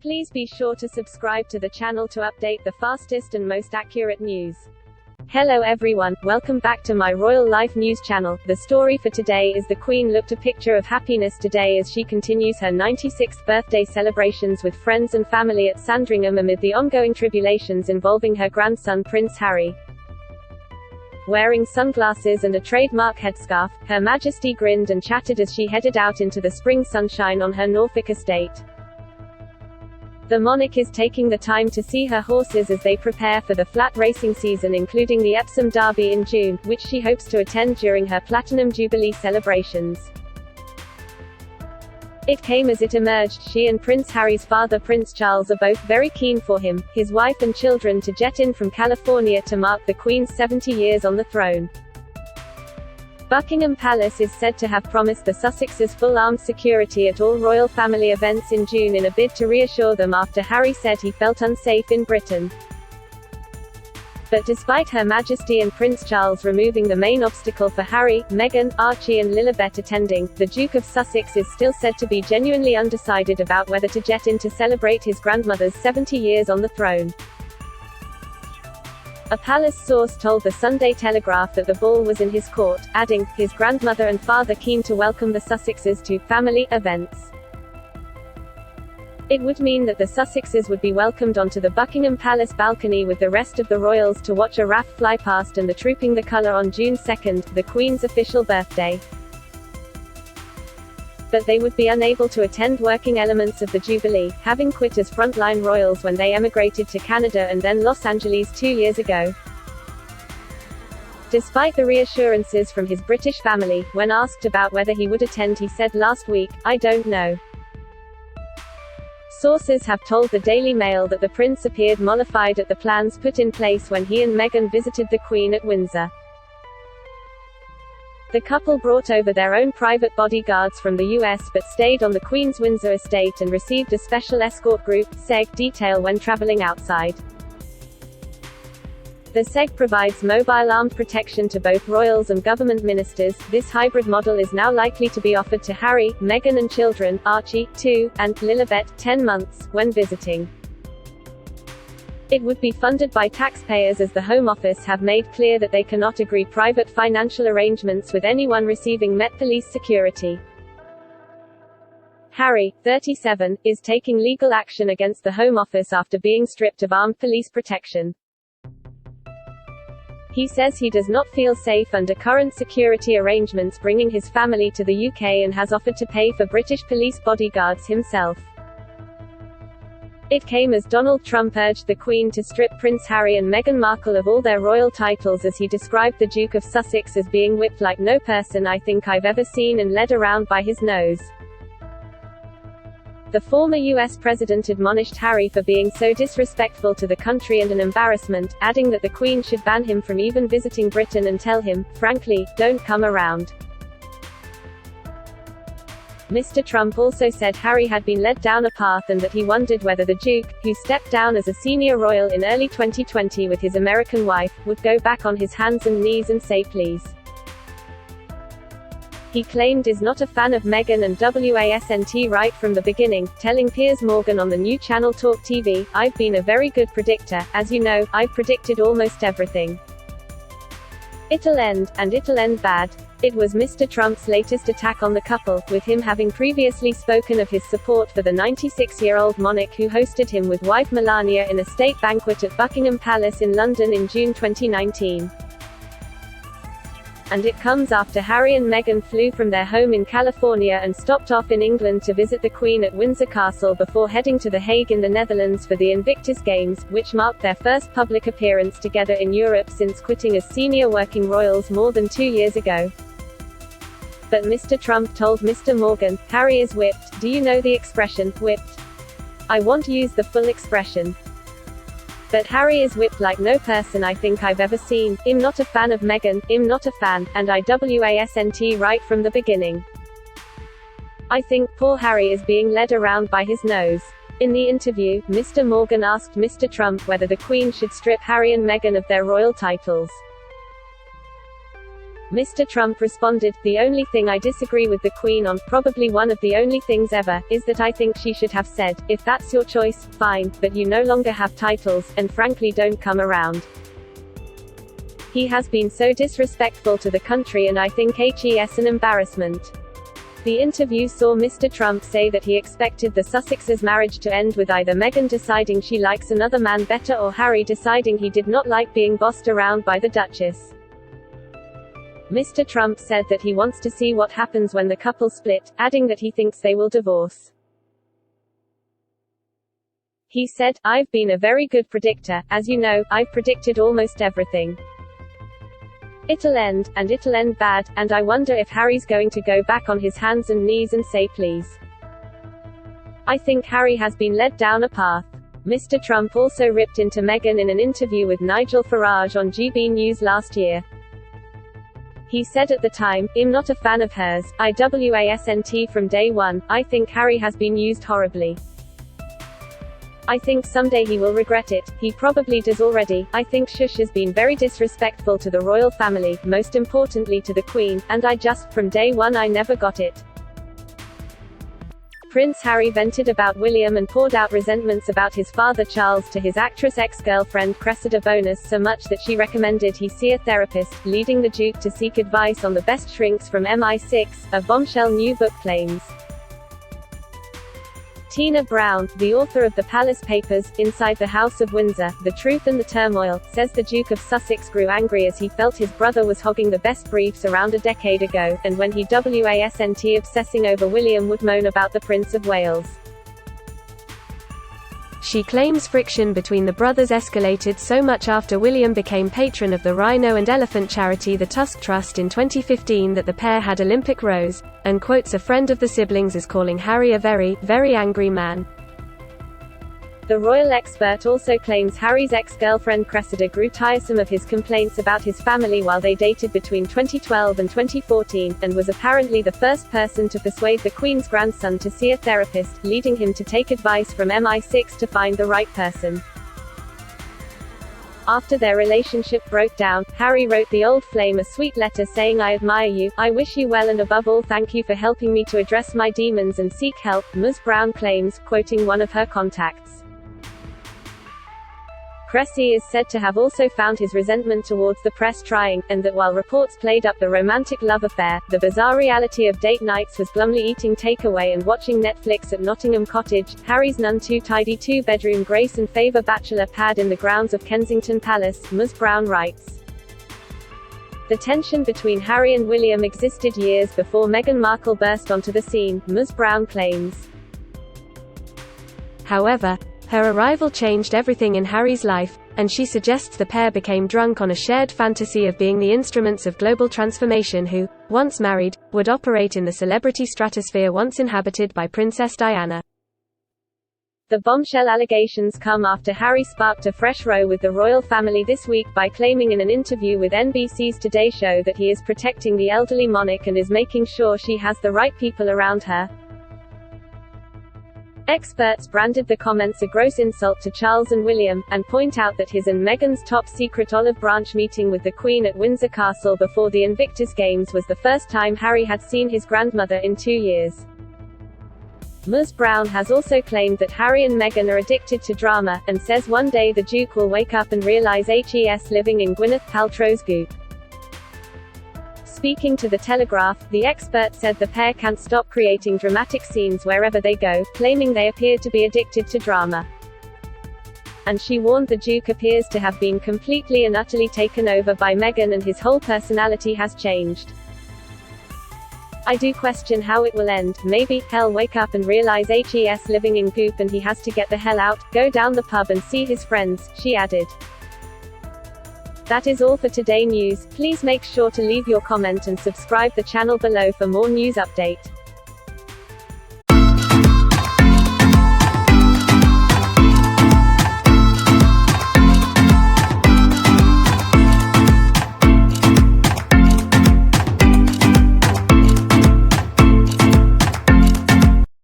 Please be sure to subscribe to the channel to update the fastest and most accurate news. Hello everyone, welcome back to my Royal Life News channel. The story for today is the Queen looked a picture of happiness today as she continues her 96th birthday celebrations with friends and family at Sandringham amid the ongoing tribulations involving her grandson Prince Harry. Wearing sunglasses and a trademark headscarf, Her Majesty grinned and chatted as she headed out into the spring sunshine on her Norfolk estate. The monarch is taking the time to see her horses as they prepare for the flat racing season, including the Epsom Derby in June, which she hopes to attend during her Platinum Jubilee celebrations. It came as it emerged she and Prince Harry's father Prince Charles are both very keen for him, his wife and children to jet in from California to mark the Queen's 70 years on the throne. Buckingham Palace is said to have promised the Sussexes full armed security at all royal family events in June in a bid to reassure them after Harry said he felt unsafe in Britain. But despite Her Majesty and Prince Charles removing the main obstacle for Harry, Meghan, Archie and Lilibet attending, the Duke of Sussex is still said to be genuinely undecided about whether to jet in to celebrate his grandmother's 70 years on the throne. A palace source told the Sunday Telegraph that the ball was in his court, adding, his grandmother and father keen to welcome the Sussexes to family events. It would mean that the Sussexes would be welcomed onto the Buckingham Palace balcony with the rest of the royals to watch a RAF fly past and the Trooping the Colour on June 2, the Queen's official birthday. But they would be unable to attend working elements of the Jubilee, having quit as frontline royals when they emigrated to Canada and then Los Angeles 2 years ago. Despite the reassurances from his British family, when asked about whether he would attend he said last week, "I don't know." Sources have told the Daily Mail that the prince appeared mollified at the plans put in place when he and Meghan visited the Queen at Windsor. The couple brought over their own private bodyguards from the US but stayed on the Queen's Windsor estate and received a special escort group, SEG, detail when traveling outside. The SEG provides mobile armed protection to both royals and government ministers. This hybrid model is now likely to be offered to Harry, Meghan and children, Archie, 2, and Lilibet, 10 months, when visiting. It would be funded by taxpayers as the Home Office have made clear that they cannot agree private financial arrangements with anyone receiving Met Police security. Harry, 37, is taking legal action against the Home Office after being stripped of armed police protection. He says he does not feel safe under current security arrangements bringing his family to the UK and has offered to pay for British police bodyguards himself. It came as Donald Trump urged the Queen to strip Prince Harry and Meghan Markle of all their royal titles as he described the Duke of Sussex as being whipped like no person I think I've ever seen and led around by his nose. The former US president admonished Harry for being so disrespectful to the country and an embarrassment, adding that the Queen should ban him from even visiting Britain and tell him, frankly, don't come around. Mr. Trump also said Harry had been led down a path and that he wondered whether the Duke, who stepped down as a senior royal in early 2020 with his American wife, would go back on his hands and knees and say please. He claimed is not a fan of Meghan and wasn't right from the beginning, telling Piers Morgan on the new channel Talk TV, "I've been a very good predictor, as you know, I've predicted almost everything. It'll end, and it'll end bad." It was Mr. Trump's latest attack on the couple, with him having previously spoken of his support for the 96-year-old monarch who hosted him with wife Melania in a state banquet at Buckingham Palace in London in June 2019. And it comes after Harry and Meghan flew from their home in California and stopped off in England to visit the Queen at Windsor Castle before heading to The Hague in the Netherlands for the Invictus Games, which marked their first public appearance together in Europe since quitting as senior working royals more than 2 years ago. But Mr. Trump told Mr. Morgan, "Harry is whipped. Do you know the expression, whipped? I won't use the full expression. But Harry is whipped like no person I think I've ever seen. I'm not a fan of Meghan, I'm not a fan, and I wasn't right from the beginning. I think poor Harry is being led around by his nose." In the interview, Mr. Morgan asked Mr. Trump whether the Queen should strip Harry and Meghan of their royal titles. Mr. Trump responded, "The only thing I disagree with the Queen on, probably one of the only things ever, is that I think she should have said, 'If that's your choice, fine, but you no longer have titles, and frankly don't come around.' He has been so disrespectful to the country and I think he's an embarrassment." The interview saw Mr. Trump say that he expected the Sussexes' marriage to end with either Meghan deciding she likes another man better or Harry deciding he did not like being bossed around by the Duchess. Mr. Trump said that he wants to see what happens when the couple split, adding that he thinks they will divorce. He said, "I've been a very good predictor, as you know, I've predicted almost everything. It'll end, and it'll end bad, and I wonder if Harry's going to go back on his hands and knees and say please. I think Harry has been led down a path." Mr. Trump also ripped into Meghan in an interview with Nigel Farage on GB News last year. He said at the time, "I'm not a fan of hers, I wasn't from day one, I think Harry has been used horribly. I think someday he will regret it, he probably does already. I think Shush has been very disrespectful to the royal family, most importantly to the Queen, and I just, from day one I never got it." Prince Harry vented about William and poured out resentments about his father Charles to his actress ex-girlfriend Cressida Bonas so much that she recommended he see a therapist, leading the Duke to seek advice on the best shrinks from MI6, a bombshell new book claims. Tina Brown, the author of The Palace Papers, Inside the House of Windsor, The Truth and the Turmoil, says the Duke of Sussex grew angry as he felt his brother was hogging the best briefs around a decade ago, and when he wasn't obsessing over William would moan about the Prince of Wales. She claims friction between the brothers escalated so much after William became patron of the rhino and elephant charity the Tusk Trust in 2015 that the pair had Olympic rows, and quotes a friend of the siblings as calling Harry a very, very angry man. The royal expert also claims Harry's ex-girlfriend Cressida grew tiresome of his complaints about his family while they dated between 2012 and 2014, and was apparently the first person to persuade the Queen's grandson to see a therapist, leading him to take advice from MI6 to find the right person. After their relationship broke down, Harry wrote the old flame a sweet letter saying, "I admire you, I wish you well and above all thank you for helping me to address my demons and seek help," Ms. Brown claims, quoting one of her contacts. Cressy is said to have also found his resentment towards the press trying, and that while reports played up the romantic love affair, the bizarre reality of date nights was glumly eating takeaway and watching Netflix at Nottingham Cottage, Harry's none too tidy two-bedroom grace and favour bachelor pad in the grounds of Kensington Palace, Ms. Brown writes. The tension between Harry and William existed years before Meghan Markle burst onto the scene, Ms. Brown claims. However, her arrival changed everything in Harry's life, and she suggests the pair became drunk on a shared fantasy of being the instruments of global transformation who, once married, would operate in the celebrity stratosphere once inhabited by Princess Diana. The bombshell allegations come after Harry sparked a fresh row with the royal family this week by claiming in an interview with NBC's Today Show that he is protecting the elderly monarch and is making sure she has the right people around her. Experts branded the comments a gross insult to Charles and William, and point out that his and Meghan's top-secret olive branch meeting with the Queen at Windsor Castle before the Invictus Games was the first time Harry had seen his grandmother in 2 years. Ms. Brown has also claimed that Harry and Meghan are addicted to drama, and says one day the Duke will wake up and realise he's living in Gwyneth Paltrow's goop. Speaking to The Telegraph, the expert said the pair can't stop creating dramatic scenes wherever they go, claiming they appear to be addicted to drama. And she warned the Duke appears to have been completely and utterly taken over by Meghan and his whole personality has changed. "I do question how it will end, maybe, he'll wake up and realise he's living in goop and he has to get the hell out, go down the pub and see his friends," she added. That is all for today news. Please make sure to leave your comment and subscribe the channel below for more news update.